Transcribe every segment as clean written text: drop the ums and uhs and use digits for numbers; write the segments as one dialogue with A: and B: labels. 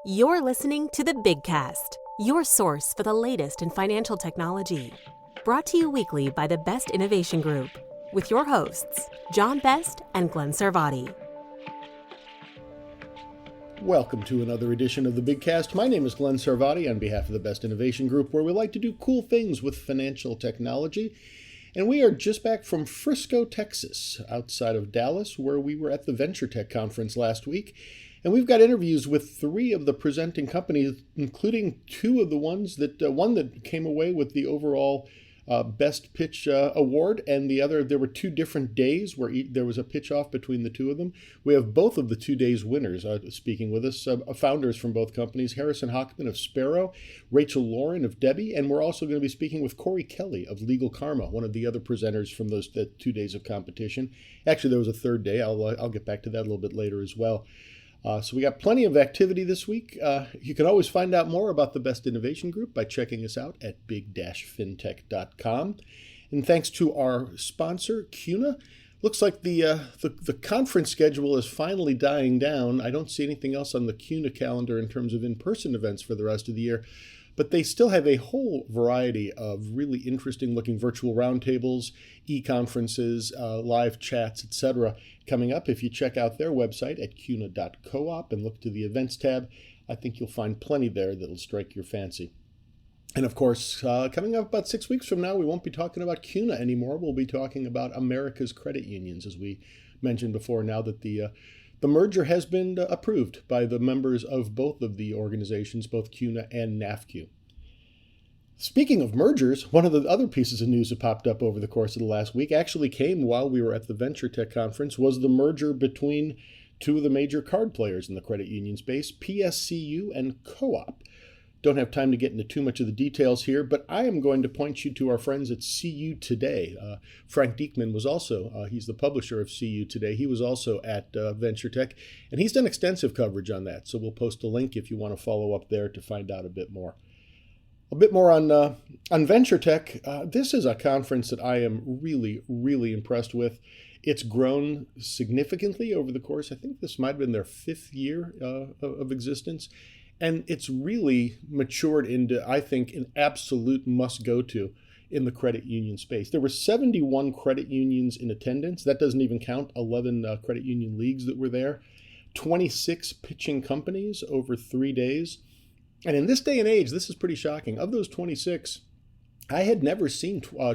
A: You're listening to the Big Cast, your source for the latest in financial technology. Brought to you weekly by the Best Innovation Group, with your hosts, John Best and Glenn Sarvati.
B: Welcome to another edition of the Big Cast. My name is Glenn Sarvati on behalf of the Best Innovation Group, where we like to do cool things with financial technology. And we are just back from Frisco, Texas, outside of Dallas, where we were at the Venture Tech Conference last week. And we've got interviews with three of the presenting companies, including two of the ones one that came away with the overall Best Pitch Award, and the other, there were two different days where there was a pitch off between the two of them. We have both of the 2 days winners speaking with us, founders from both companies, Harrison Hochman of Sparrow, Rachel Lauren of Debbie, and we're also going to be speaking with Corey Kelly of Legal Karma, one of the other presenters from the 2 days of competition. Actually, there was a third day. I'll get back to that a little bit later as well. So we got plenty of activity this week. You can always find out more about the Best Innovation Group by checking us out at big-fintech.com. And thanks to our sponsor, CUNA. Looks like the conference schedule is finally dying down. I don't see anything else on the CUNA calendar in terms of in-person events for the rest of the year. But they still have a whole variety of really interesting looking virtual roundtables, e-conferences, live chats, etc. coming up. If you check out their website at cuna.coop and look to the events tab, I think you'll find plenty there that'll strike your fancy. And of course, coming up about 6 weeks from now, we won't be talking about CUNA anymore. We'll be talking about America's credit unions, as we mentioned before, now that the merger has been approved by the members of both of the organizations, both CUNA and NAFCU. Speaking of mergers, one of the other pieces of news that popped up over the course of the last week actually came while we were at the Venture Tech Conference, was the merger between two of the major card players in the credit union space, PSCU and Co-op. Don't have time to get into too much of the details here, but I am going to point you to our friends at CU Today. Frank Diekman was also, he's the publisher of CU Today. He was also at Venture Tech, and he's done extensive coverage on that. So we'll post a link if you want to follow up there to find out a bit more. A bit more on Venture Tech. This is a conference that I am really, really impressed with. It's grown significantly over the course. I think this might have been their 5th year of existence. And it's really matured into, I think, an absolute must-go-to in the credit union space. There were 71 credit unions in attendance. That doesn't even count 11 credit union leagues that were there. 26 pitching companies over 3 days. And in this day and age, this is pretty shocking. Of those 26, I had never seen, I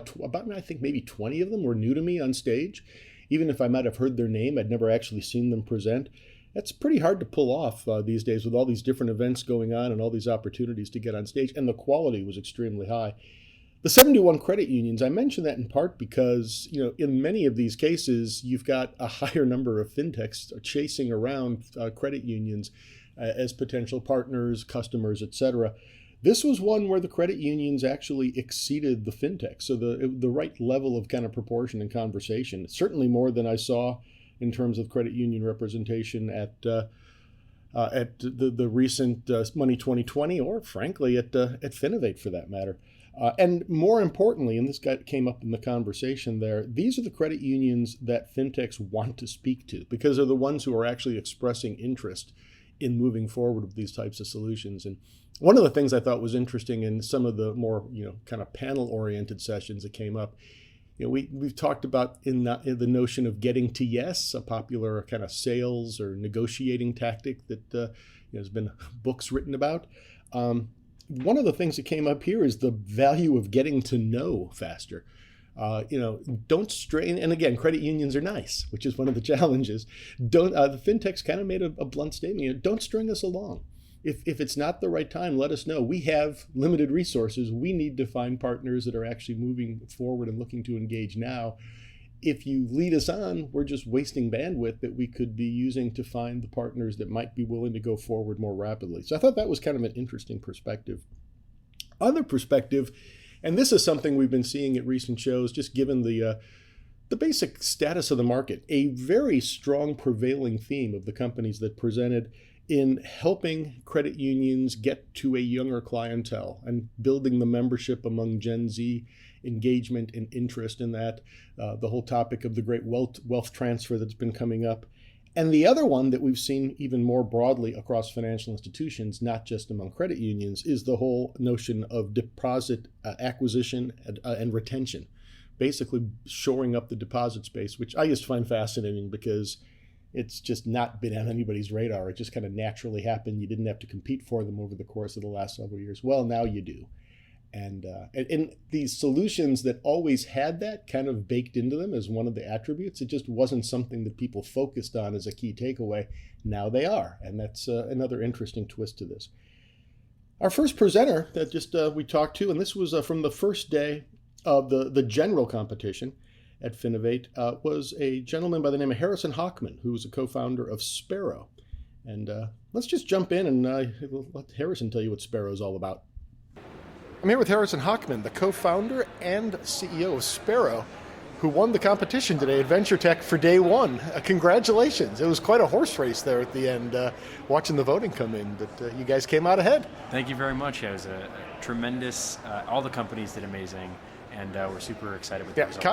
B: think maybe 20 of them were new to me on stage. Even if I might have heard their name, I'd never actually seen them present. That's pretty hard to pull off these days with all these different events going on and all these opportunities to get on stage. And the quality was extremely high. The 71 credit unions, I mention that in part because, in many of these cases, you've got a higher number of fintechs chasing around credit unions as potential partners, customers, etc. This was one where the credit unions actually exceeded the fintechs. So the right level of kind of proportion and conversation, certainly more than I saw in terms of credit union representation at the recent Money 2020, or frankly at Finovate for that matter. And more importantly, and this came up in the conversation there, these are the credit unions that fintechs want to speak to because they're the ones who are actually expressing interest in moving forward with these types of solutions. And one of the things I thought was interesting in some of the more kind of panel-oriented sessions that came up, we've talked about in the notion of getting to yes, a popular kind of sales or negotiating tactic that has been books written about. One of the things that came up here is the value of getting to know faster. Don't strain, and again, credit unions are nice, which is one of the challenges. The fintechs kind of made a blunt statement. Don't string us along. If it's not the right time, let us know. We have limited resources. We need to find partners that are actually moving forward and looking to engage now. If you lead us on, we're just wasting bandwidth that we could be using to find the partners that might be willing to go forward more rapidly. So I thought that was kind of an interesting perspective. Other perspective, and this is something we've been seeing at recent shows, just given the basic status of the market, a very strong prevailing theme of the companies that presented in helping credit unions get to a younger clientele and building the membership among Gen Z, engagement and interest in that, the whole topic of the great wealth transfer that's been coming up, And the other one that we've seen even more broadly across financial institutions, not just among credit unions, is the whole notion of deposit acquisition and retention. Basically shoring up the deposit space, which I just find fascinating because it's just not been on anybody's radar. It just kind of naturally happened. You didn't have to compete for them over the course of the last several years. Well, now you do. And these solutions that always had that kind of baked into them as one of the attributes, it just wasn't something that people focused on as a key takeaway. Now they are. And that's another interesting twist to this. Our first presenter that just we talked to, and this was from the first day of the general competition at Finovate, was a gentleman by the name of Harrison Hochman, who was a co-founder of Sparrow. And let's just jump in and let Harrison tell you what Sparrow is all about. I'm here with Harrison Hochman, the co-founder and CEO of Sparrow, who won the competition today at Venture Tech for day one. Congratulations. It was quite a horse race there at the end, watching the voting come in, but you guys came out ahead.
C: Thank you very much. It was a tremendous, all the companies did amazing, and we're super excited with the results.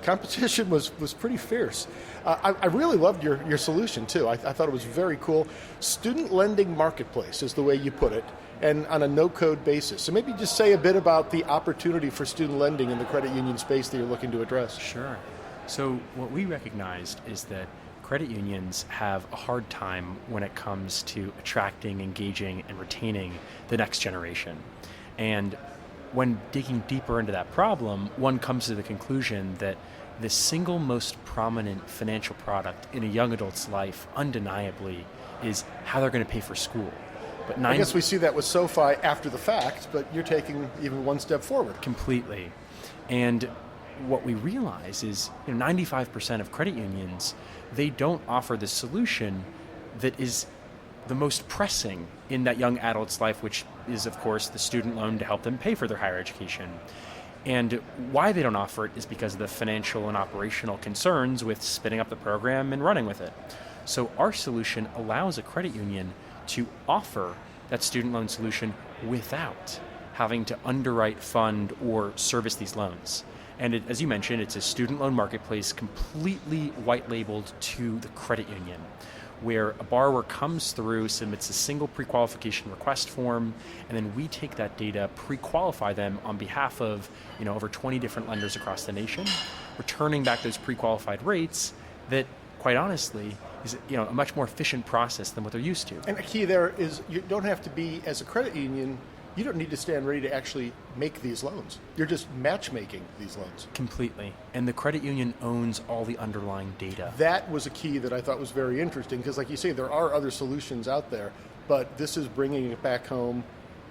C: Competition was pretty fierce. I really loved your solution too. I thought it was very cool. Student lending marketplace is the way you put it, and on a no-code basis. So maybe just say a bit about the opportunity for student lending in the credit union space that you're looking to address. Sure. So what we recognized is that credit unions have a hard time when it comes to attracting, engaging, and retaining the next generation. And when digging deeper into that problem, one comes to the conclusion that the single most prominent financial product in a young adult's life, undeniably, is how they're going to pay for school. But
B: I guess we see that with SoFi after the fact, but you're taking even one step forward.
C: Completely. And what we realize is 95% of credit unions, they don't offer the solution that is the most pressing in that young adult's life, which is, of course, the student loan to help them pay for their higher education. And why they don't offer it is because of the financial and operational concerns with spinning up the program and running with it. So our solution allows a credit union to offer that student loan solution without having to underwrite, fund, or service these loans. And as you mentioned, it's a student loan marketplace completely white labeled to the credit union, where a borrower comes through, submits a single pre-qualification request form, and then we take that data, pre-qualify them on behalf of over 20 different lenders across the nation, returning back those pre-qualified rates that, quite honestly, is a much more efficient process than what they're used to.
B: And the key there is you don't have to be, as a credit union, you don't need to stand ready to actually make these loans. You're just matchmaking these loans.
C: Completely. And the credit union owns all the underlying data.
B: That was a key that I thought was very interesting because, like you say, there are other solutions out there, but this is bringing it back home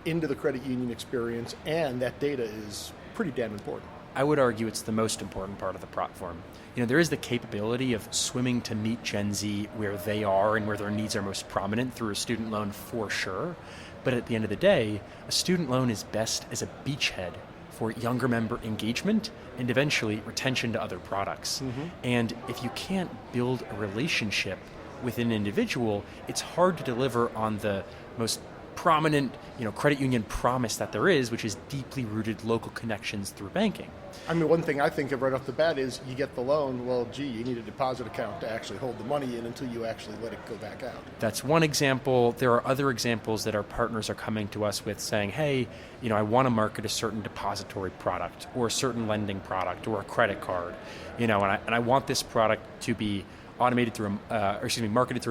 B: into the credit union experience, and that data is pretty damn important.
C: I would argue it's the most important part of the platform. There is the capability of swimming to meet Gen Z where they are and where their needs are most prominent through a student loan for sure. But at the end of the day, a student loan is best as a beachhead for younger member engagement and eventually retention to other products. Mm-hmm. And if you can't build a relationship with an individual, it's hard to deliver on the most prominent, credit union promise that there is, which is deeply rooted local connections through banking.
B: I mean, one thing I think of right off the bat is you get the loan, well, gee, you need a deposit account to actually hold the money in until you actually let it go back out.
C: That's one example. There are other examples that our partners are coming to us with saying, hey, I want to market a certain depository product or a certain lending product or a credit card, and I want this product to be marketed through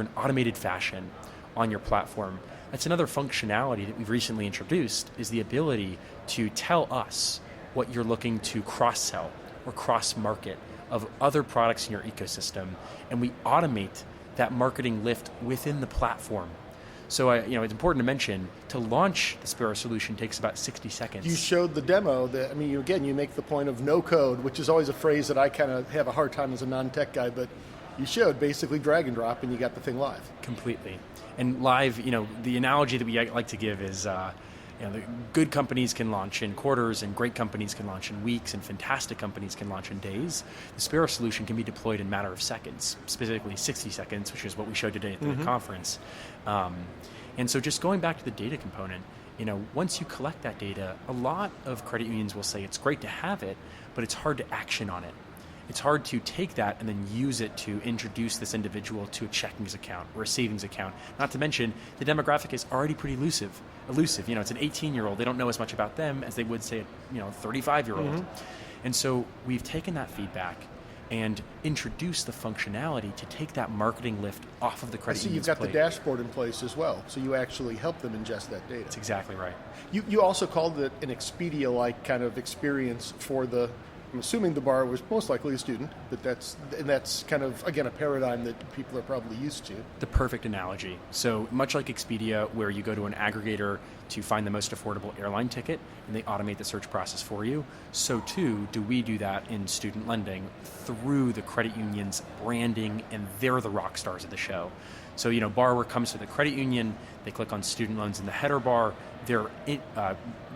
C: an automated fashion on your platform. That's another functionality that we've recently introduced, is the ability to tell us what you're looking to cross-sell or cross-market of other products in your ecosystem, and we automate that marketing lift within the platform. So, it's important to mention, to launch the Sparrow solution takes about 60 seconds.
B: You showed the demo that, you make the point of no code, which is always a phrase that I kind of have a hard time as a non-tech guy, but you showed basically drag and drop and you got the thing live.
C: Completely. And live, the analogy that we like to give is, the good companies can launch in quarters, and great companies can launch in weeks, and fantastic companies can launch in days. The Sparrow solution can be deployed in a matter of seconds, specifically 60 seconds, which is what we showed today at the conference. And so just going back to the data component, once you collect that data, a lot of credit unions will say it's great to have it, but it's hard to action on it. it's hard to take that and then use it to introduce this individual to a checkings account or a savings account. Not to mention, the demographic is already pretty elusive. You know, it's an 18-year-old. They don't know as much about them as they would say, a 35-year-old. And so we've taken that feedback and introduce the functionality to take that marketing lift off of the credit union's
B: you've got
C: plate.
B: the dashboard in place as well, so you actually help them ingest that data.
C: That's exactly right.
B: You also called it an Expedia-like kind of experience for the, I'm assuming the borrower was most likely a student, but that's kind of, again, a paradigm that people are probably used to.
C: The perfect analogy. So much like Expedia, where you go to an aggregator to find the most affordable airline ticket and they automate the search process for you, so too do we do that in student lending through the credit union's branding, and they're the rock stars of the show. So, borrower comes to the credit union, they click on student loans in the header bar, they're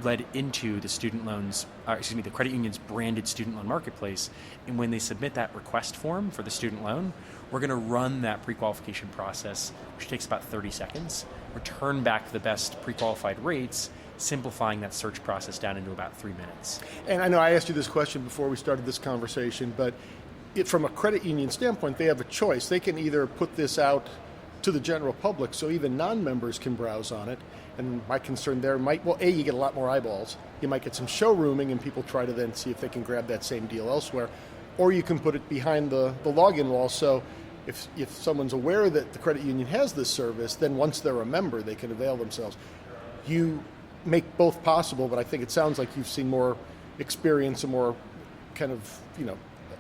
C: led into the the credit union's branded student loan marketplace, and when they submit that request form for the student loan, we're going to run that pre-qualification process, which takes about 30 seconds, return back the best pre-qualified rates, simplifying that search process down into about 3 minutes.
B: And I know I asked you this question before we started this conversation, but from a credit union standpoint, they have a choice. They can either put this out to the general public so even non-members can browse on it. And my concern there you get a lot more eyeballs. You might get some showrooming and people try to then see if they can grab that same deal elsewhere. Or you can put it behind the login wall, so if someone's aware that the credit union has this service, then once they're a member, they can avail themselves. You make both possible, but I think it sounds like you've seen more experience and more kind of,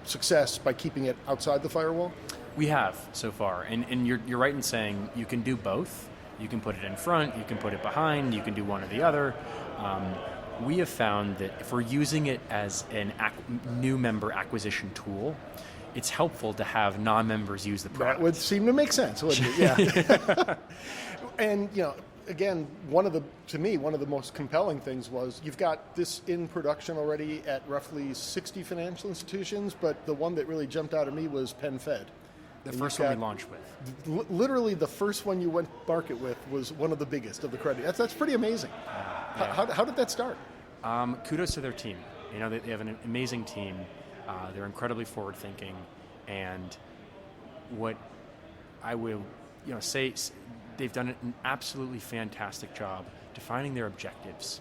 B: success by keeping it outside the firewall.
C: We have so far, and you're right in saying you can do both. You can put it in front, you can put it behind, you can do one or the other. We have found that if we're using it as a new member acquisition tool, it's helpful to have non-members use the product.
B: That would seem to make sense, wouldn't it? Yeah. And, again, one of the most compelling things was you've got this in production already at roughly 60 financial institutions, but the one that really jumped out at me was PenFed.
C: The first one we launched with.
B: Literally the first one you went market with was one of the biggest of the credit. That's pretty amazing.
C: Yeah.
B: How did that start?
C: Kudos to their team. They have an amazing team. They're incredibly forward-thinking, and what I will say, they've done an absolutely fantastic job defining their objectives.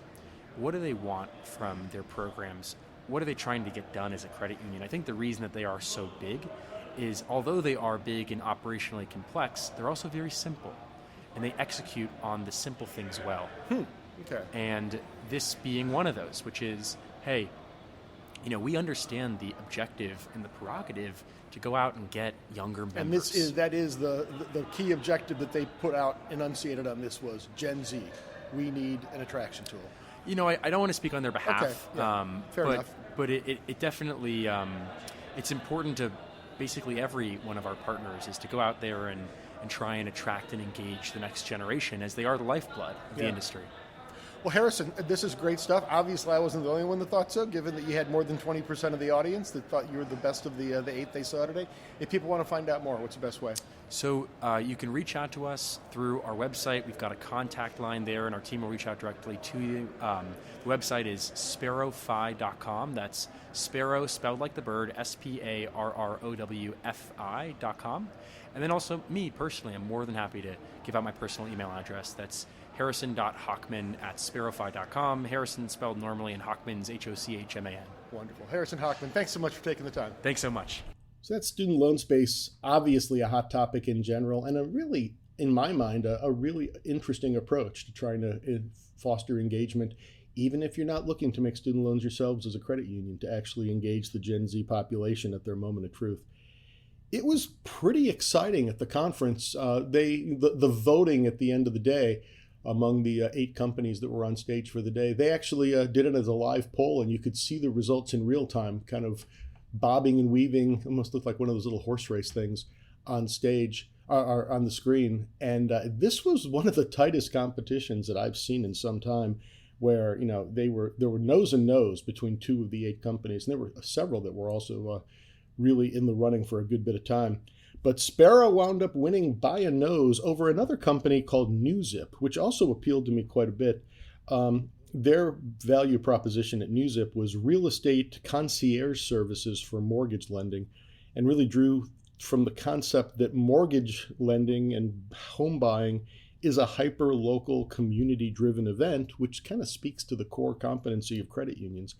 C: What do they want from their programs? What are they trying to get done as a credit union? I think the reason that they are so big is, although they are big and operationally complex, they're also very simple, and they execute on the simple things well.
B: Okay.
C: And this being one of those, which is, hey, we understand the objective and the prerogative to go out and get younger members.
B: And that is the key objective that they put out, enunciated on this, was Gen Z. We need an attraction tool.
C: I don't want to speak on their behalf.
B: Okay. Yeah. Fair enough.
C: But it definitely, it's important to basically every one of our partners is to go out there and try and attract and engage the next generation, as they are the lifeblood of the industry.
B: Well, Harrison, this is great stuff. Obviously, I wasn't the only one that thought so, given that you had more than 20% of the audience that thought you were the best of the 8 they saw today. If people want to find out more, what's the best way?
C: So you can reach out to us through our website. We've got a contact line there, and our team will reach out directly to you. The website is sparrowfi.com. That's Sparrow, spelled like the bird, SPARROWFI.com. And then also, me personally, I'm more than happy to give out my personal email address. That's harrison.hochman@sparrowfi.com. Harrison spelled normally, and Hochman's Hochman.
B: Wonderful. Harrison Hochman, thanks so much for taking the time.
C: Thanks so much.
B: So that student loan space, obviously a hot topic in general, and a really, in my mind, a really interesting approach to trying to foster engagement, even if you're not looking to make student loans yourselves as a credit union, to actually engage the Gen Z population at their moment of truth. It was pretty exciting at the conference. The voting at the end of the day among the 8 companies that were on stage for the day, they actually did it as a live poll, and you could see the results in real time, kind of bobbing and weaving, almost looked like one of those little horse race things on stage, or on the screen. And this was one of the tightest competitions that I've seen in some time, where there were no's and no's between 2 of the 8 companies, and there were several that were also really in the running for a good bit of time. But Sparrow wound up winning by a nose over another company called NewZip, which also appealed to me quite a bit. their value proposition at NewZip was real estate concierge services for mortgage lending, and really drew from the concept that mortgage lending and home buying is a hyper local community driven event, which kind of speaks to the core competency of credit unions.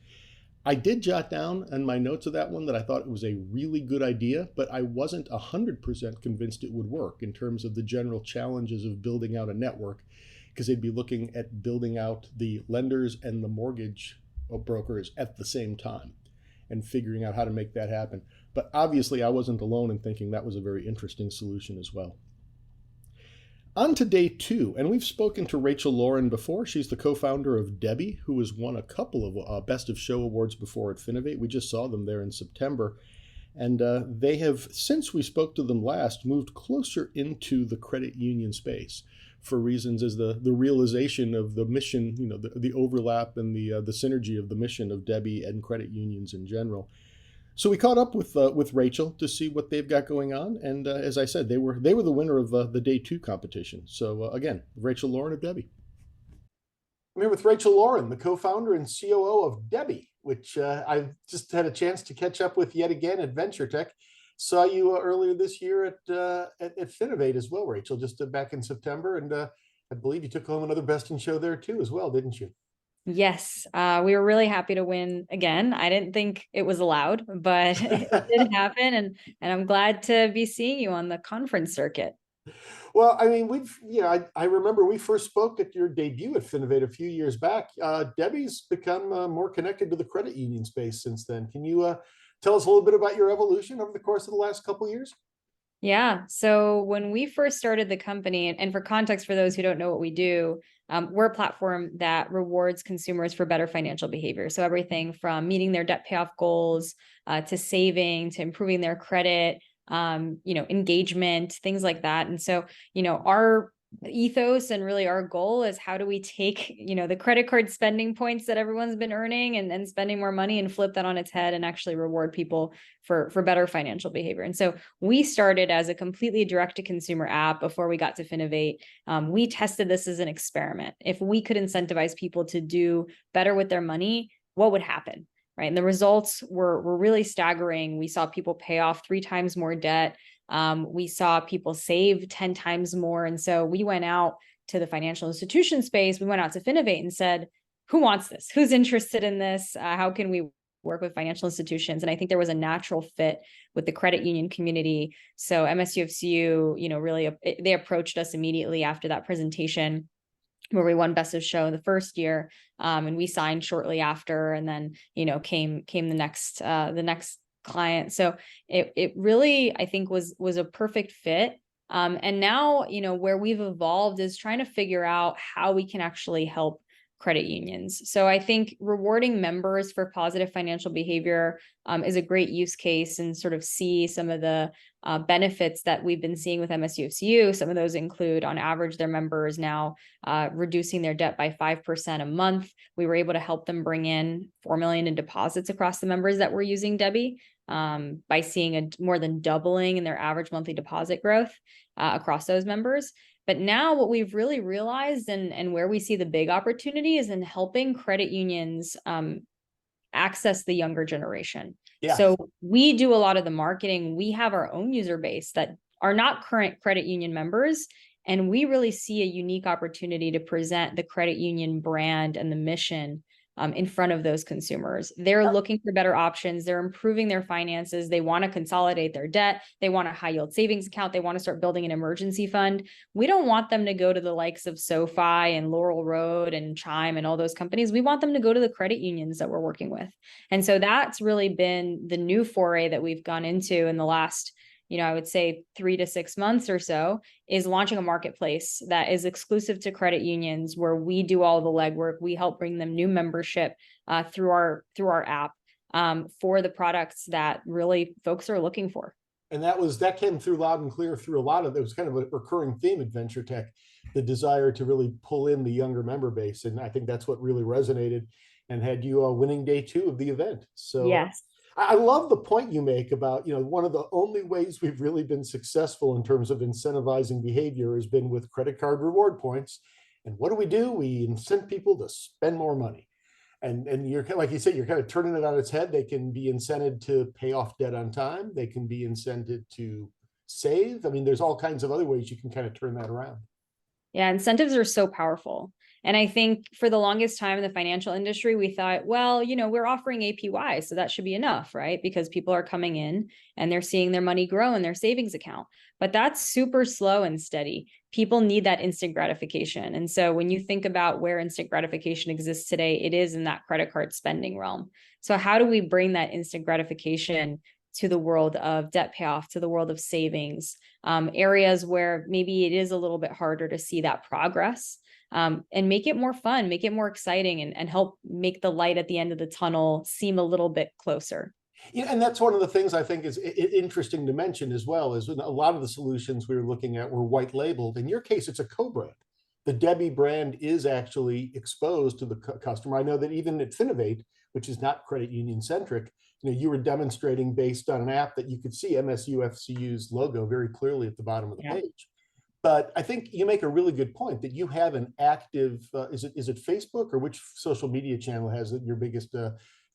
B: I did jot down in my notes of that one that I thought it was a really good idea, but I wasn't 100% convinced it would work in terms of the general challenges of building out a network, because they'd be looking at building out the lenders and the mortgage brokers at the same time and figuring out how to make that happen. But obviously, I wasn't alone in thinking that was a very interesting solution as well. On to day two, and we've spoken to Rachel Lauren before. She's the co-founder of Debbie, who has won a couple of Best of Show awards before at Finovate. We just saw them there in September. And they have, since we spoke to them last, moved closer into the credit union space for reasons as the realization of the mission, the overlap and the synergy of the mission of Debbie and credit unions in general. So we caught up with Rachel to see what they've got going on, and as I said, they were the winner of the day two competition. So again, Rachel Lauren of Debbie. I'm here with Rachel Lauren, the co-founder and COO of Debbie, which I've just had a chance to catch up with yet again at VentureTech. Saw you earlier this year at Finovate as well, Rachel, just back in September, and I believe you took home another Best in Show there too as well, didn't you?
D: Yes, we were really happy to win again. I didn't think it was allowed, but it did happen, and I'm glad to be seeing you on the conference circuit.
B: Well, I mean, I remember we first spoke at your debut at Finovate a few years back. Debbie's become more connected to the credit union space since then. Can you tell us a little bit about your evolution over the course of the last couple of years?
D: Yeah. So when we first started the company, and for context, for those who don't know what we do, we're a platform that rewards consumers for better financial behavior. So everything from meeting their debt payoff goals, to saving, to improving their credit, engagement, things like that. And so, our ethos and really our goal is, how do we take, the credit card spending points that everyone's been earning and spending more money and flip that on its head and actually reward people for better financial behavior. And so we started as a completely direct to consumer app before we got to Finovate. We tested this as an experiment. If we could incentivize people to do better with their money, what would happen? Right. And the results were really staggering. We saw people pay off 3 times more debt. We saw people save 10 times more. And so we went out to the financial institution space. We went out to Finovate and said, who wants this? Who's interested in this? How can we work with financial institutions? And I think there was a natural fit with the credit union community. So MSUFCU, really, they approached us immediately after that presentation, where we won Best of Show the first year, and we signed shortly after, and then came the next client. So it really, I think, was a perfect fit. And now where we've evolved is trying to figure out how we can actually help credit unions. So I think rewarding members for positive financial behavior is a great use case, and sort of see some of the benefits that we've been seeing with MSUFCU. Some of those include, on average, their members now reducing their debt by 5% a month. We were able to help them bring in $4 million in deposits across the members that were using Debbie, by seeing a more than doubling in their average monthly deposit growth across those members. But now what we've really realized, and where we see the big opportunity, is in helping credit unions access the younger generation. Yeah. So we do a lot of the marketing. We have our own user base that are not current credit union members. And we really see a unique opportunity to present the credit union brand and the mission in front of those consumers. They're looking for better options. They're improving their finances. They want to consolidate their debt. They want a high yield savings account. They want to start building an emergency fund. We don't want them to go to the likes of SoFi and Laurel Road and Chime and all those companies. We want them to go to the credit unions that we're working with. And so that's really been the new foray that we've gone into in the last, I would say 3 to 6 months or so, is launching a marketplace that is exclusive to credit unions, where we do all the legwork. We help bring them new membership through our app for the products that really folks are looking for.
B: And that came through loud and clear through a lot of, there was kind of a recurring theme at VentureTech, the desire to really pull in the younger member base. And I think that's what really resonated and had you winning day 2 of the event. So yes. I love the point you make about, one of the only ways we've really been successful in terms of incentivizing behavior has been with credit card reward points. And what do? We incent people to spend more money. And you're like you said, you're kind of turning it on its head. They can be incented to pay off debt on time. They can be incented to save. I mean, there's all kinds of other ways you can kind of turn that around.
D: Yeah, incentives are so powerful. And I think for the longest time in the financial industry, we thought, well, we're offering APY, so that should be enough, right? Because people are coming in and they're seeing their money grow in their savings account. But that's super slow and steady. People need that instant gratification. And so when you think about where instant gratification exists today, it is in that credit card spending realm. So how do we bring that instant gratification to the world of debt payoff, to the world of savings, areas where maybe it is a little bit harder to see that progress, and make it more fun, make it more exciting, and help make the light at the end of the tunnel seem a little bit closer.
B: Yeah, and that's one of the things I think is interesting to mention as well, is a lot of the solutions we were looking at were white labeled. In your case, it's a co-brand. The Debbie brand is actually exposed to the customer. I know that even at Finovate, which is not credit union centric, you were demonstrating based on an app that you could see MSUFCU's logo very clearly at the bottom of the page. But I think you make a really good point that you have an active, is it Facebook, or which social media channel has your biggest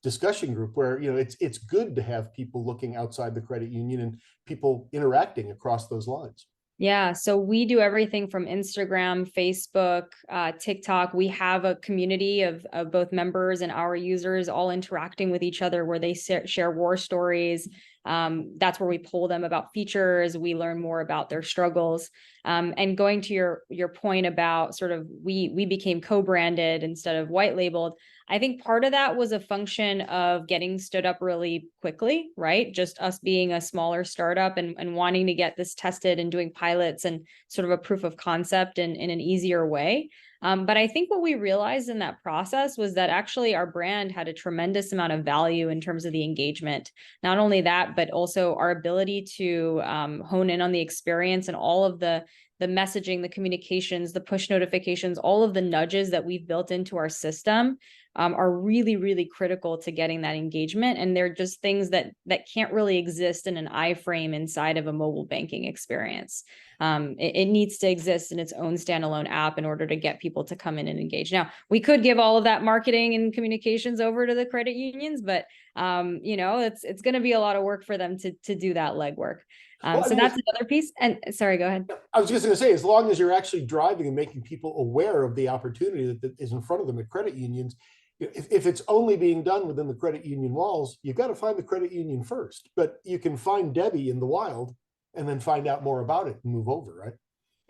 B: discussion group, where it's good to have people looking outside the credit union and people interacting across those lines.
D: Yeah, so we do everything from Instagram, Facebook, TikTok. We have a community of both members and our users all interacting with each other, where they share war stories. That's where we poll them about features. We learn more about their struggles. And going to your point about sort of we became co-branded instead of white labeled. I think part of that was a function of getting stood up really quickly, right? Just us being a smaller startup and wanting to get this tested and doing pilots and sort of a proof of concept in an easier way. But I think what we realized in that process was that actually our brand had a tremendous amount of value in terms of the engagement. Not only that, but also our ability to hone in on the experience and all of the messaging, the communications, the push notifications, all of the nudges that we've built into our system are really, really critical to getting that engagement. And they're just things that can't really exist in an iframe inside of a mobile banking experience. It needs to exist in its own standalone app in order to get people to come in and engage. Now, we could give all of that marketing and communications over to the credit unions, but it's going to be a lot of work for them to do that legwork. So that's another piece. And sorry, go ahead.
B: I was just going to say, as long as you're actually driving and making people aware of the opportunity that is in front of them at credit unions, if it's only being done within the credit union walls, you've got to find the credit union first. But you can find Debbie in the wild and then find out more about it and move over, right?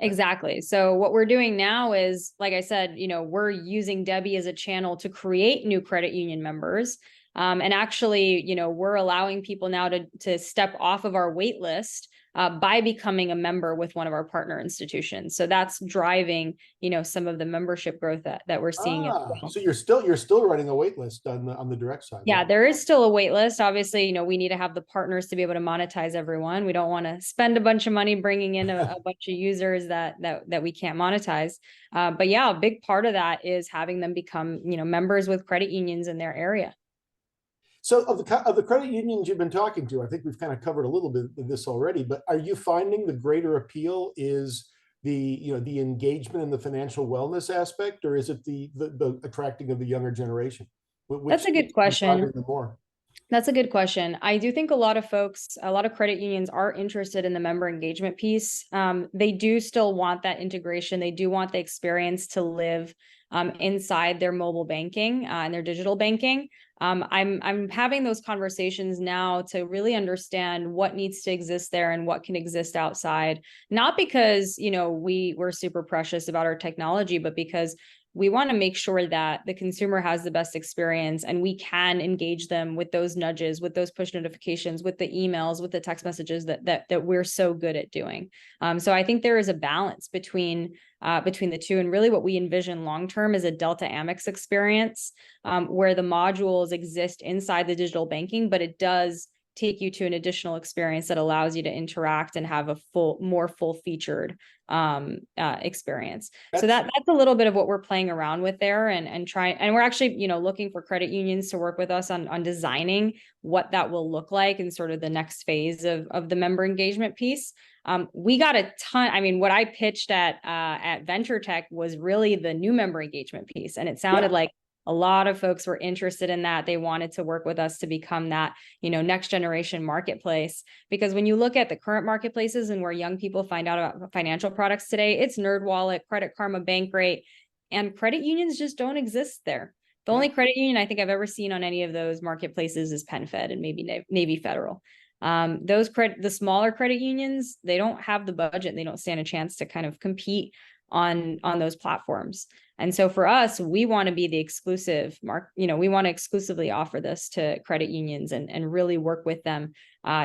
D: Exactly. So what we're doing now is, like I said, we're using Debbie as a channel to create new credit union members. And actually, we're allowing people now to step off of our wait list by becoming a member with one of our partner institutions. So that's driving, some of the membership growth that we're seeing. As well.
B: So you're still running a wait list on the direct side.
D: Yeah, right? There is still a wait list. Obviously, we need to have the partners to be able to monetize everyone. We don't want to spend a bunch of money bringing in a bunch of users that we can't monetize. But yeah, a big part of that is having them become, members with credit unions in their area.
B: So of the credit unions you've been talking to, I think we've kind of covered a little bit of this already, but are you finding the greater appeal is the engagement and the financial wellness aspect, or is it the attracting of the younger generation?
D: That's a good question. That's a good question. I do think a lot of credit unions are interested in the member engagement piece. They do still want that integration. They do want the experience to live inside their mobile banking and their digital banking. I'm having those conversations now to really understand what needs to exist there and what can exist outside. Not because, we're super precious about our technology, but because we want to make sure that the consumer has the best experience and we can engage them with those nudges, with those push notifications, with the emails, with the text messages that we're so good at doing. So I think there is a balance between the two, and really what we envision long-term is a Delta Amex experience where the modules exist inside the digital banking, but it does take you to an additional experience that allows you to interact and have a more full featured experience. So that's a little bit of what we're playing around with there, and trying, and we're actually, you know, looking for credit unions to work with us on designing what that will look like in sort of the next phase of the member engagement piece. We got a ton. I mean, what I pitched at Venture Tech was really the new member engagement piece, and it sounded like a lot of folks were interested in that. They wanted to work with us to become that, you know, next generation marketplace. Because when you look at the current marketplaces and where young people find out about financial products today, it's NerdWallet, Credit Karma, Bankrate, and credit unions just don't exist there. The only credit union I think I've ever seen on any of those marketplaces is PenFed and maybe Navy Federal. The smaller credit unions, they don't have the budget. They don't stand a chance to kind of compete on those platforms. And so for us, we want to be the exclusive we want to exclusively offer this to credit unions and really work with them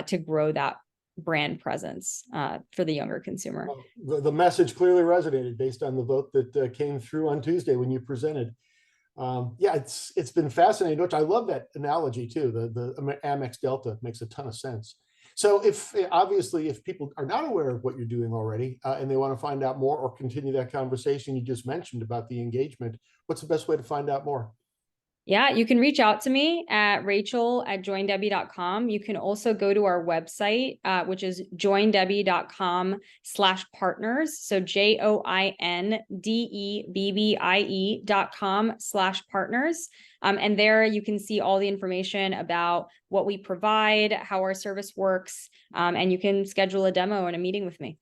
D: to grow that brand presence for the younger consumer.
B: Well, the message clearly resonated based on the vote that came through on Tuesday when you presented. It's been fascinating. Which I love that analogy too. The Amex Delta makes a ton of sense. So if people are not aware of what you're doing already and they want to find out more or continue that conversation you just mentioned about the engagement, what's the best way to find out more?
D: Yeah, you can reach out to me at Rachel@joindebbie.com. You can also go to our website, which is joindebbie.com/partners. So JOINDEBBIE.com/partners. And there you can see all the information about what we provide, how our service works, and you can schedule a demo and a meeting with me.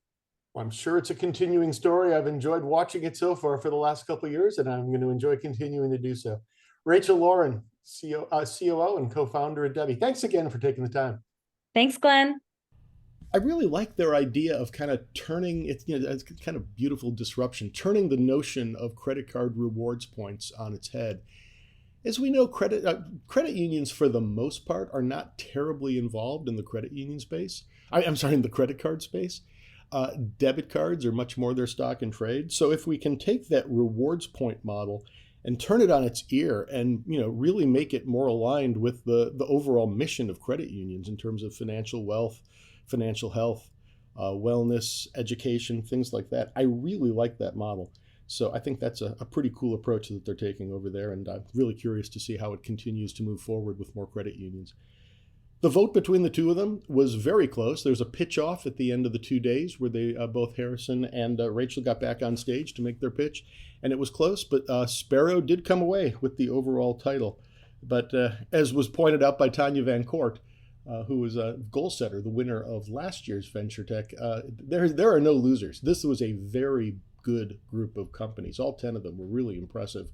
B: Well, I'm sure it's a continuing story. I've enjoyed watching it so far for the last couple of years, and I'm going to enjoy continuing to do so. Rachel Lauren, COO and co-founder at Debbie. Thanks again for taking the time.
D: Thanks, Glenn.
B: I really like their idea of kind of turning it, it's kind of beautiful disruption, turning the notion of credit card rewards points on its head. As we know, credit unions, for the most part, are not terribly involved in the credit union space. In the credit card space. Debit cards are much more their stock and trade. So if we can take that rewards point model and turn it on its ear and really make it more aligned with the overall mission of credit unions in terms of financial wealth, financial health, wellness, education, things like that. I really like that model. So I think that's a pretty cool approach that they're taking over there, and I'm really curious to see how it continues to move forward with more credit unions. The vote between the two of them was very close. There was a pitch off at the end of the 2 days where they both Harrison and Rachel got back on stage to make their pitch, and it was close, but Sparrow did come away with the overall title. But as was pointed out by Tanya Van Court, who was a goal setter, the winner of last year's Venture Tech, there are no losers. This was a very good group of companies. All 10 of them were really impressive.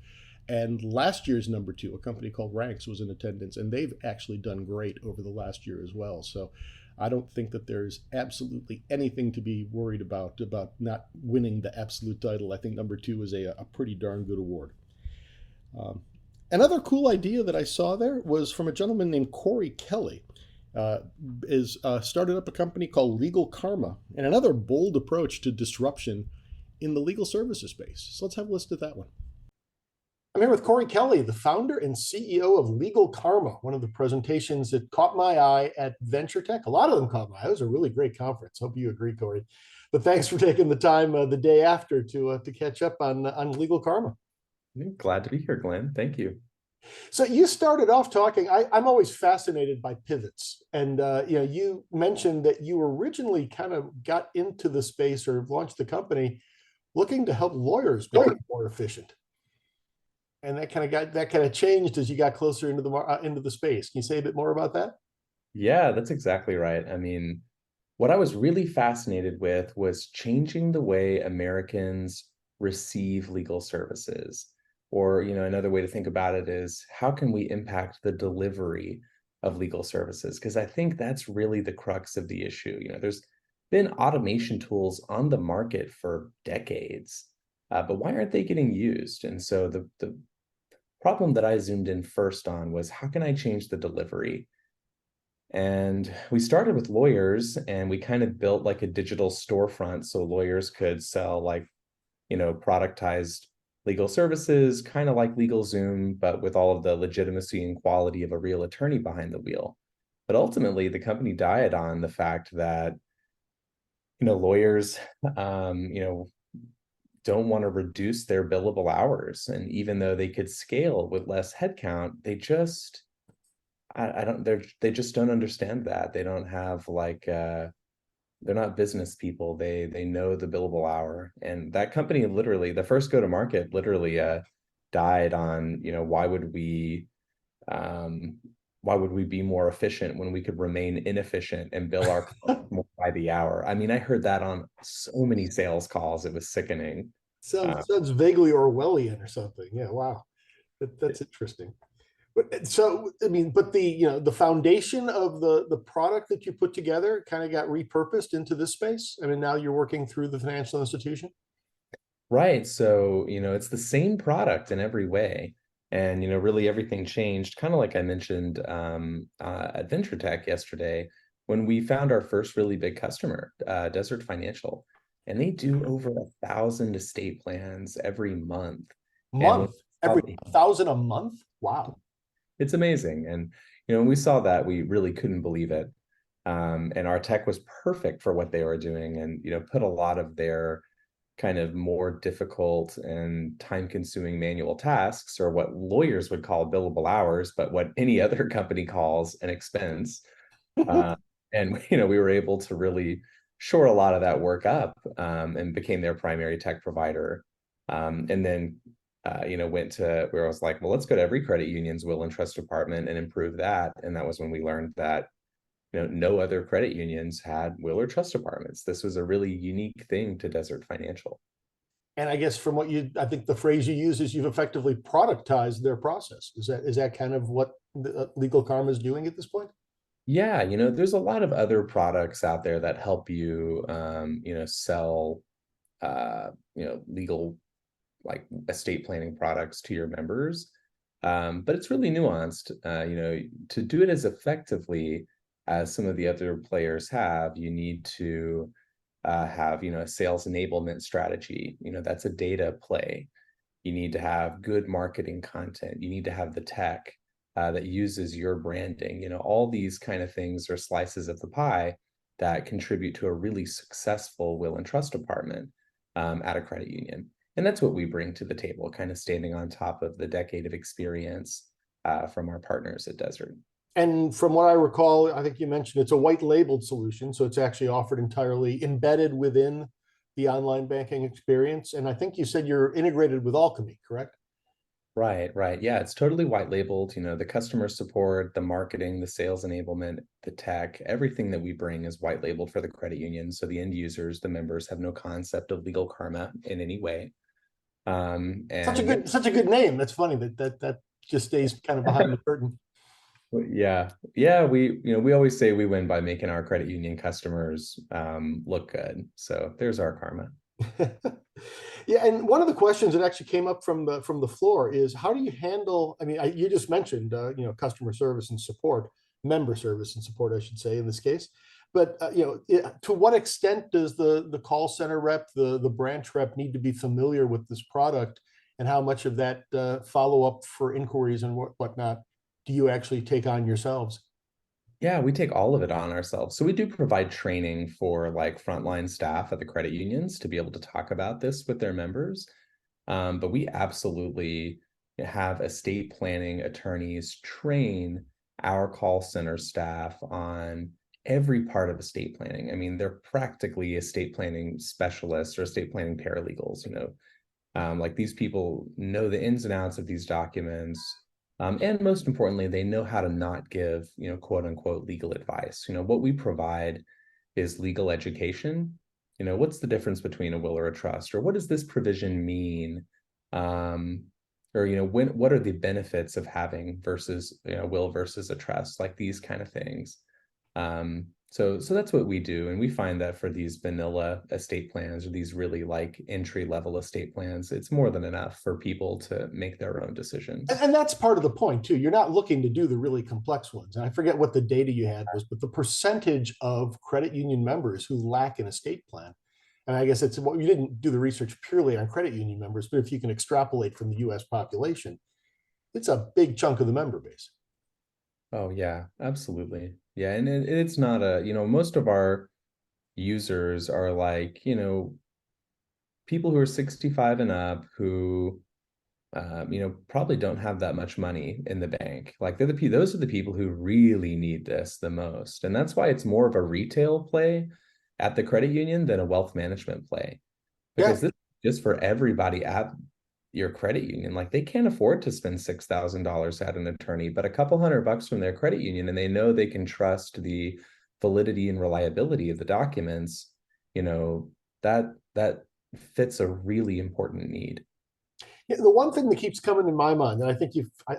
B: And last year's number 2, a company called Ranks, was in attendance, and they've actually done great over the last year as well. So I don't think that there's absolutely anything to be worried about not winning the absolute title. I think number 2 is a pretty darn good award. Another cool idea that I saw there was from a gentleman named Corey Kelly. Started up a company called Legal Karma, and another bold approach to disruption in the legal services space. So let's have a list of that one. I'm here with Corey Kelly, the founder and CEO of Legal Karma, one of the presentations that caught my eye at Venture Tech. A lot of them caught my eye. It was a really great conference. Hope you agree, Corey. But thanks for taking the time the day after to catch up on Legal Karma.
E: Glad to be here, Glenn. Thank you.
B: So you started off talking, I'm always fascinated by pivots. And you mentioned that you originally kind of got into the space or launched the company looking to help lawyers become more efficient. And that kind of changed as you got closer into the space. Can you say a bit more about that?
E: Yeah, that's exactly right. I mean, what I was really fascinated with was changing the way Americans receive legal services. Or, another way to think about it is, how can we impact the delivery of legal services? Because I think that's really the crux of the issue. There's been automation tools on the market for decades, but why aren't they getting used? And so the problem that I zoomed in first on was, how can I change the delivery? And we started with lawyers, and we kind of built like a digital storefront so lawyers could sell productized legal services, kind of like LegalZoom, but with all of the legitimacy and quality of a real attorney behind the wheel. But ultimately, the company died on the fact that, lawyers, don't want to reduce their billable hours. And even though they could scale with less headcount, they just, I don't, they just don't understand that. They don't have like, they're not business people. They know the billable hour. And that company literally, the first go to market literally died on, why would we be more efficient when we could remain inefficient and bill our clients more by the hour? I mean, I heard that on so many sales calls. It was sickening.
B: Sounds vaguely Orwellian or something. Yeah, wow. That's interesting. But so, I mean, but the foundation of the product that you put together kind of got repurposed into this space. I mean, now you're working through the financial institution.
E: Right. So, it's the same product in every way. And, really everything changed, kind of like I mentioned at Venture Tech yesterday, when we found our first really big customer, Desert Financial, and they do over 1,000 estate plans every month.
B: Every 1,000 a month. Wow.
E: It's amazing. And, when we saw that, we really couldn't believe it. And our tech was perfect for what they were doing and, put a lot of their kind of more difficult and time-consuming manual tasks, or what lawyers would call billable hours, but what any other company calls an expense. And we were able to really shore a lot of that work up, and became their primary tech provider. And then went to where I was like, well, let's go to every credit union's will and trust department and improve that. And that was when we learned that no other credit unions had will or trust departments. This was a really unique thing to Desert Financial.
B: And I guess from I think the phrase you use is you've effectively productized their process. Is that kind of what Legal Karma is doing at this point?
E: Yeah, there's a lot of other products out there that help you, sell, legal, like estate planning products to your members. But it's really nuanced. To do it as effectively as some of the other players have, you need to have, a sales enablement strategy. That's a data play. You need to have good marketing content. You need to have the tech that uses your branding. All these kind of things are slices of the pie that contribute to a really successful will and trust department at a credit union. And that's what we bring to the table, kind of standing on top of the decade of experience from our partners at Desert.
B: And from what I recall, I think you mentioned it's a white labeled solution. So it's actually offered entirely embedded within the online banking experience. And I think you said you're integrated with Alchemy, correct?
E: Right. Yeah, it's totally white labeled. The customer support, the marketing, the sales enablement, the tech, everything that we bring is white labeled for the credit union. So the end users, the members, have no concept of Legal Karma in any way. And
B: such a good name. That's funny that just stays kind of behind the curtain.
E: Yeah. We always say we win by making our credit union customers look good. So there's our karma.
B: Yeah, and one of the questions that actually came up from the floor is, how do you handle? I mean, you just mentioned customer service and support, member service and support, I should say, in this case. But to what extent does the call center rep, the branch rep, need to be familiar with this product, and how much of that follow up for inquiries and whatnot do you actually take on yourselves?
E: Yeah, we take all of it on ourselves. So we do provide training for like frontline staff at the credit unions to be able to talk about this with their members. But we absolutely have estate planning attorneys train our call center staff on every part of estate planning. I mean, they're practically estate planning specialists or estate planning paralegals. Like these people know the ins and outs of these documents. And most importantly, they know how to not give, quote unquote, legal advice. What we provide is legal education. What's the difference between a will or a trust? Or what does this provision mean? What are the benefits of having versus, will versus a trust, like these kind of things. So that's what we do. And we find that for these vanilla estate plans, or these really like entry level estate plans, it's more than enough for people to make their own decisions.
B: And that's part of the point too. You're not looking to do the really complex ones. And I forget what the data you had was, but the percentage of credit union members who lack an estate plan. And I guess you didn't do the research purely on credit union members, but if you can extrapolate from the US population, it's a big chunk of the member base.
E: Oh yeah, absolutely. Yeah. And it's not most of our users are like, people who are 65 and up who, probably don't have that much money in the bank. Like those are the people who really need this the most. And that's why it's more of a retail play at the credit union than a wealth management play.
F: Yeah.
E: Because this is just for everybody at your credit union. Like they can't afford to spend $6,000 at an attorney, but a couple $100 from their credit union, and they know they can trust the validity and reliability of the documents, that fits a really important need.
F: Yeah, the one thing that keeps coming in my mind, and I think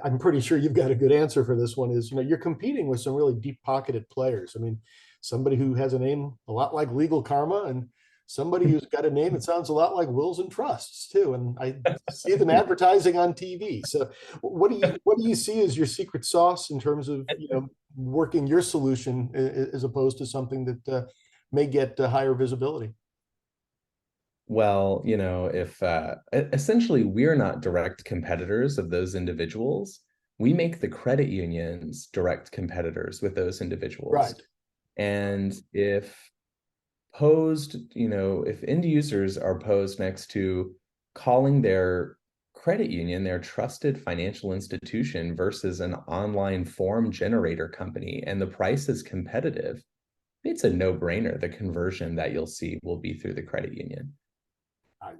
F: I'm pretty sure you've got a good answer for this one, is you're competing with some really deep-pocketed players. I mean, somebody who has a name a lot like Legal Karma, and somebody who's got a name that sounds a lot like Wills and Trusts too. And I see them advertising on TV. So, what do you see as your secret sauce in terms of working your solution as opposed to something that may get higher visibility?
E: Well, if essentially we're not direct competitors of those individuals, we make the credit unions direct competitors with those individuals.
F: Right.
E: And if end users are posed next to calling their credit union their trusted financial institution versus an online form generator company, and the price is competitive, it's a no-brainer. The conversion that you'll see will be through the credit union.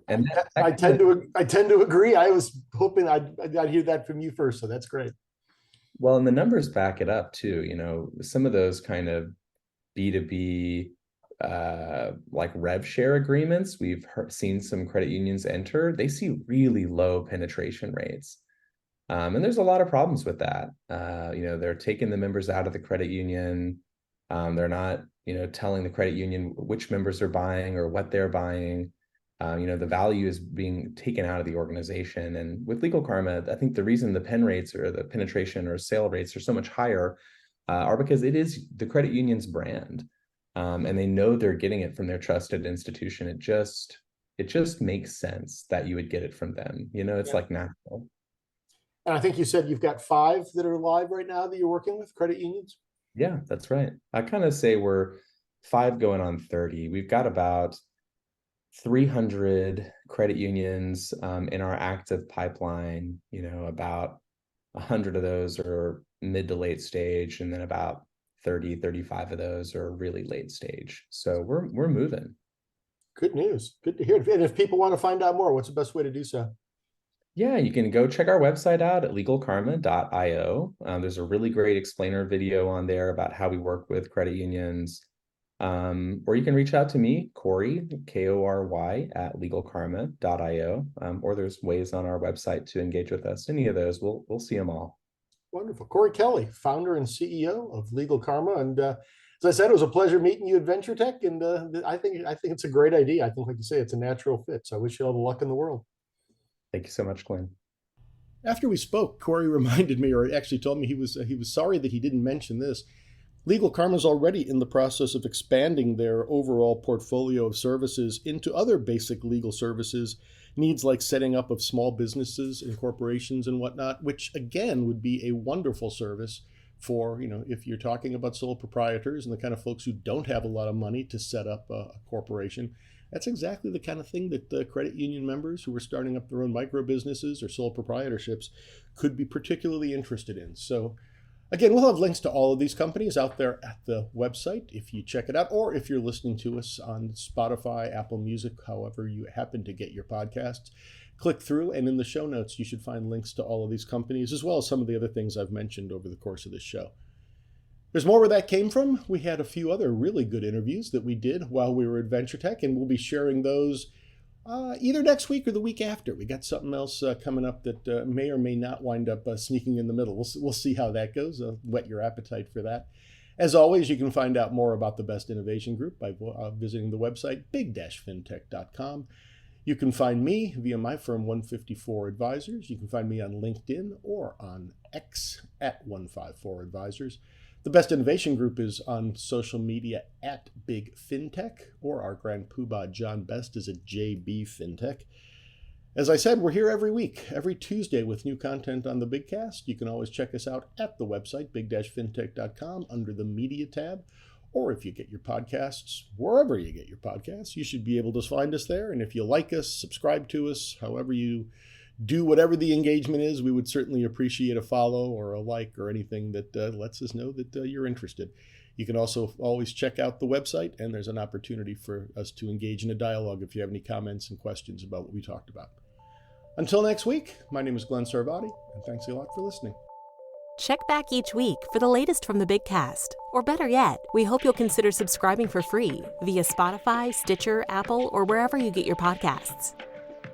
F: I tend to agree. I was hoping I'd hear that from you first, so that's great.
E: Well, and the numbers back it up too. Some of those kind of B2B like rev share agreements we've seen some credit unions enter, they see really low penetration rates. And there's a lot of problems with that. They're taking the members out of the credit union. They're not, telling the credit union which members are buying or what they're buying. The value is being taken out of the organization. And with Legal Karma, I think the reason the pen rates or the penetration or sale rates are so much higher are because it is the credit union's brand. And they know they're getting it from their trusted institution. It just makes sense that you would get it from them. It's like natural.
F: And I think you said you've got 5 that are live right now that you're working with, credit unions?
E: Yeah, that's right. I kind of say we're 5 going on 30. We've got about 300 credit unions in our active pipeline. About 100 of those are mid to late stage, and then about 35 of those are really late stage. So we're moving.
F: Good news. Good to hear. And if people want to find out more, what's the best way to do so?
E: Yeah, you can go check our website out at legalkarma.io. There's a really great explainer video on there about how we work with credit unions. Or you can reach out to me, Corey, Kory, at legalkarma.io. Or there's ways on our website to engage with us. Any of those, we'll see them all.
F: Wonderful. Corey Kelly, founder and CEO of Legal Karma. And as I said, it was a pleasure meeting you at Venture Tech. And I think it's a great idea. I think, like you say, it's a natural fit. So I wish you all the luck in the world.
E: Thank you so much, Glenn.
B: After we spoke, Corey reminded me, or actually told me he was sorry that he didn't mention this. Legal Karma is already in the process of expanding their overall portfolio of services into other basic legal services, needs like setting up of small businesses and corporations and whatnot, which again would be a wonderful service for, if you're talking about sole proprietors and the kind of folks who don't have a lot of money to set up a corporation. That's exactly the kind of thing that the credit union members who are starting up their own micro businesses or sole proprietorships could be particularly interested in. So again, we'll have links to all of these companies out there at the website if you check it out, or if you're listening to us on Spotify, Apple Music, however you happen to get your podcasts. Click through, and in the show notes, you should find links to all of these companies, as well as some of the other things I've mentioned over the course of this show. There's more where that came from. We had a few other really good interviews that we did while we were at Venture Tech, and we'll be sharing those either next week or the week after. We got something else coming up that may or may not wind up sneaking in the middle. We'll see how that goes. Whet your appetite for that. As always, you can find out more about the Best Innovation Group by visiting the website big-fintech.com. You can find me via my firm 154 Advisors. You can find me on LinkedIn or on X at 154 Advisors. The Best Innovation Group is on social media at Big FinTech, or our grand poobah John Best is at JB FinTech. As I said, we're here every week, every Tuesday with new content on the Bigcast. You can always check us out at the website, big-fintech.com, under the Media tab. Or if you get your podcasts, wherever you get your podcasts, you should be able to find us there. And if you like us, subscribe to us, however you do, whatever the engagement is, we would certainly appreciate a follow or a like or anything that lets us know that you're interested. You can also always check out the website, and there's an opportunity for us to engage in a dialogue if you have any comments and questions about what we talked about. Until next week, my name is Glenn Sarvati, and thanks a lot for listening.
A: Check back each week for the latest from the Big Cast. Or better yet, we hope you'll consider subscribing for free via Spotify, Stitcher, Apple, or wherever you get your podcasts.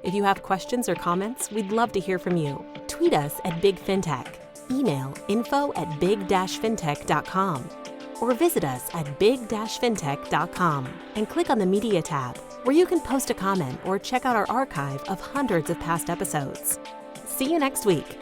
A: If you have questions or comments, we'd love to hear from you. Tweet us at Big Fintech, email info@big-fintech.com, or visit us at big-fintech.com and click on the Media tab, where you can post a comment or check out our archive of hundreds of past episodes. See you next week.